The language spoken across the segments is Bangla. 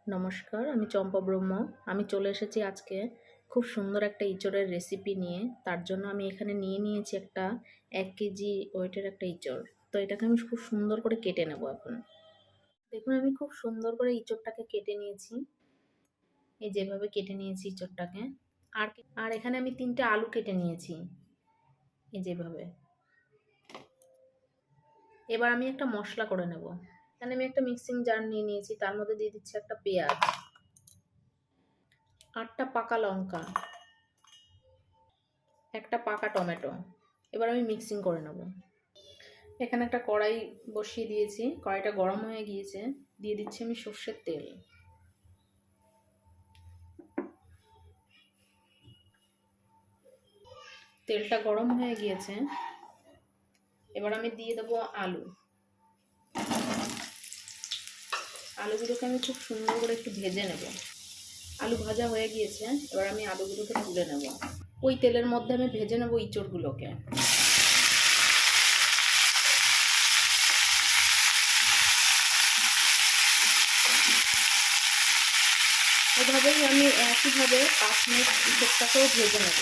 নমস্কার, আমি চম্পা ব্রহ্ম। আমি চলে এসেছি আজকে খুব সুন্দর একটা ইঁচড়ের রেসিপি নিয়ে। তার জন্য আমি এখানে নিয়ে নিয়েছি একটা 1 কেজি ওয়েটের একটা ইঁচড়। তো এটাকে আমি খুব সুন্দর করে কেটে নেব এখন। দেখুন, আমি খুব সুন্দর করে ইঁচড়টাকে কেটে নিয়েছি। এই যেভাবে কেটে নিয়েছি ইঁচড়টাকে। আর এখানে আমি 3টে আলু কেটে নিয়েছি, এই যেভাবে। এবার আমি একটা মশলা করে নেব। এখানে আমি একটা মিক্সিং জার নিয়ে নিয়েছি, তার মধ্যে দিয়ে দিচ্ছি একটা পেঁয়াজ, 8টা পাকা লঙ্কা, একটা পাকা টমেটো। এবার আমি মিক্সিং করে নেব। এখানে একটা কড়াই বসিয়ে দিয়েছি, কড়াইটা গরম হয়ে গিয়েছে। দিয়ে দিচ্ছি আমি সর্ষের তেল। তেলটা গরম হয়ে গিয়েছে, এবার আমি দিয়ে দেবো আলু। আলুগুলোকে আমি খুব সুন্দর করে একটু ভেজে নেব। আলু ভাজা হয়ে গিয়েছে, এবার আমি আলুগুলোকে তুলে নেব। ওই তেলের মধ্যে আমি ভেজে নেব ইঁচড়গুলোকে। এভাবেই আমি একইভাবে 5 মিনিট ইঁচড়টাকেও ভেজে নেব।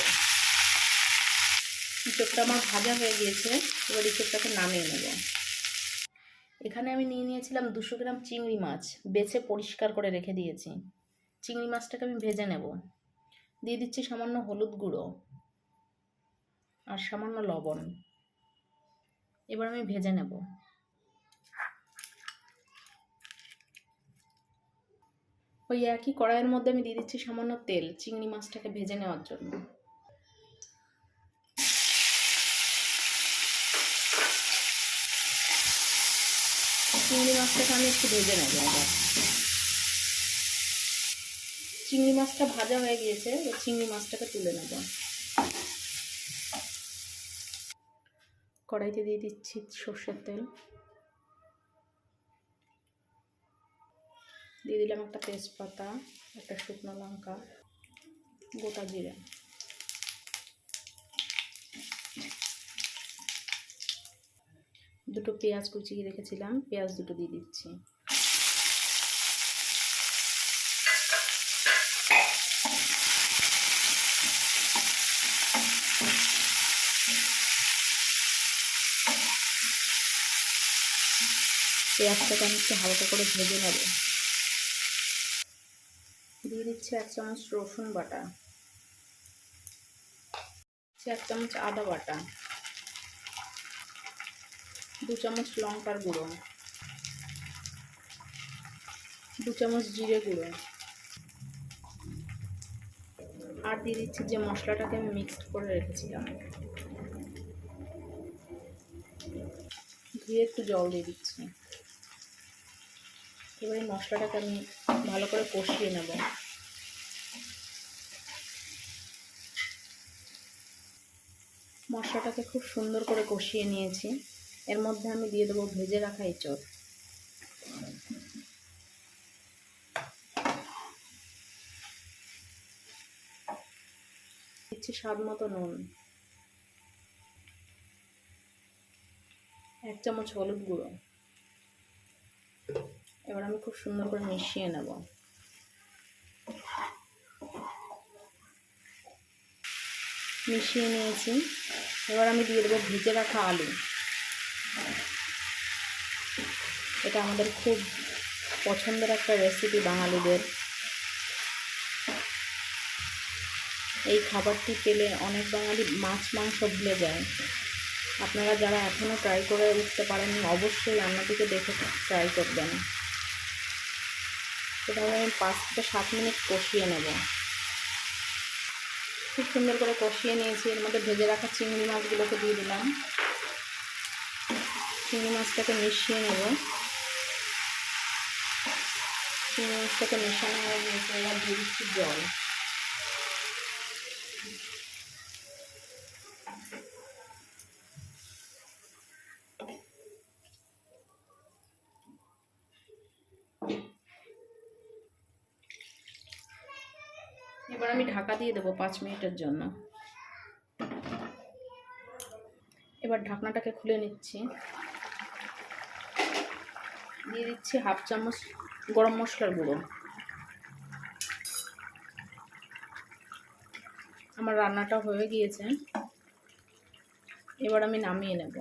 ইঁচড়টা আমার ভাজা হয়ে গিয়েছে, এবার ইঁচড়টাকে নামিয়ে নেব। এখানে আমি নিয়ে নিয়েছিলাম 200 গ্রাম চিংড়ি মাছ, বেছে পরিষ্কার করে রেখে দিয়েছি। চিংড়ি মাছটাকে আমি ভেজে নেব। দিয়ে দিচ্ছি সামান্য হলুদ গুঁড়ো আর সামান্য লবণ। এবার আমি ভেজে নেব। ওই একই কড়াইয়ের মধ্যে আমি দিয়ে দিচ্ছি সামান্য তেল, চিংড়ি মাছটাকে ভেজে নেওয়ার জন্য। চিংড়ি মাছটাকে আমি একটু ভেজে নেব। আবার চিংড়ি মাছটা ভাজা হয়ে গিয়েছে, এবার চিংড়ি মাছটাকে তুলে নেব। কড়াইতে দিয়ে দিচ্ছি সর্ষের তেল, দিয়ে দিলাম একটা তেজপাতা, একটা শুকনো লঙ্কা, গোটা জিরে। দুটো পেঁয়াজ কুচিয়ে রেখেছিলাম, পেঁয়াজ দুটো দিয়ে দিচ্ছি। পেঁয়াজটাকে আমি একটু হালকা করে ভেজে নেব। দিয়ে দিচ্ছি 1 চামচ রসুন বাটা, 1 চামচ আদা বাটা, 2 চামচ লঙ্কার গুঁড়ো, 2 চামচ জিরে গুঁড়ো। আর দিয়ে দিচ্ছি যে মশলাটাকে আমি মিক্সড করে রেখেছিলাম। দিয়ে একটু জল দিয়ে দিচ্ছি। এবার এই মশলাটাকে আমি ভালো করে কষিয়ে নেব। মশলাটাকে খুব সুন্দর করে কষিয়ে নিয়েছি। এর মধ্যে আমি দিয়ে দেবো ভেজে রাখা এঁচড়। দিচ্ছি স্বাদ মতো নুন, 1 চামচ হলুদ গুঁড়ো। এবার আমি খুব সুন্দর করে মিশিয়ে নেব। মিশিয়ে নিয়েছি, এবার আমি দিয়ে দেবো ভেজে রাখা আলু। এটা আমাদের খুব পছন্দের একটা রেসিপি বাঙালিদের। এই খাবারটি পেলে অনেক বাঙালি মাছ মাংস ভুলে যায়। আপনারা যারা এখনও ট্রাই করে উঠতে পারেননি, অবশ্যই রান্নাটিকে দেখে ট্রাই করবেন। এভাবে আমি 5 থেকে 7 মিনিট কষিয়ে নেব। খুব সুন্দর করে কষিয়ে নিয়েছি। এর মধ্যে ভেজে রাখা চিংড়ি মাছগুলোকে দিয়ে দিলাম। চিংড়ি মাছটাকে মিশিয়ে নেব। চিংড়ি মাছটাকে মেশানো হয়ে গিয়েছে, এবার দিয়ে দিচ্ছি জল। এবার আমি ঢাকা দিয়ে দেবো 5 মিনিটের জন্য। এবার ঢাকনাটাকে খুলে নিচ্ছি। দিয়ে দিচ্ছি 1/2 চামচ গরম মশলার গুঁড়ো, আমার রান্নাটা হয়ে গিয়েছে, এবার আমি নামিয়ে নেব।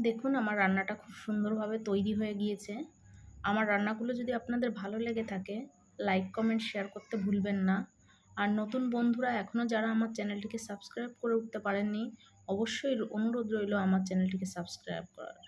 দেখুন আমার রান্নাটা খুব সুন্দরভাবে তৈরি হয়ে গিয়েছে। আমার রান্নাগুলো যদি আপনাদের ভালো লেগে থাকে, লাইক কমেন্ট শেয়ার করতে ভুলবেন না। আর নতুন বন্ধুরা এখনও যারা আমার চ্যানেলটিকে সাবস্ক্রাইব করে উঠতে পারেননি, অবশ্যই অনুরোধ রইল আমার চ্যানেলটিকে সাবস্ক্রাইব করার।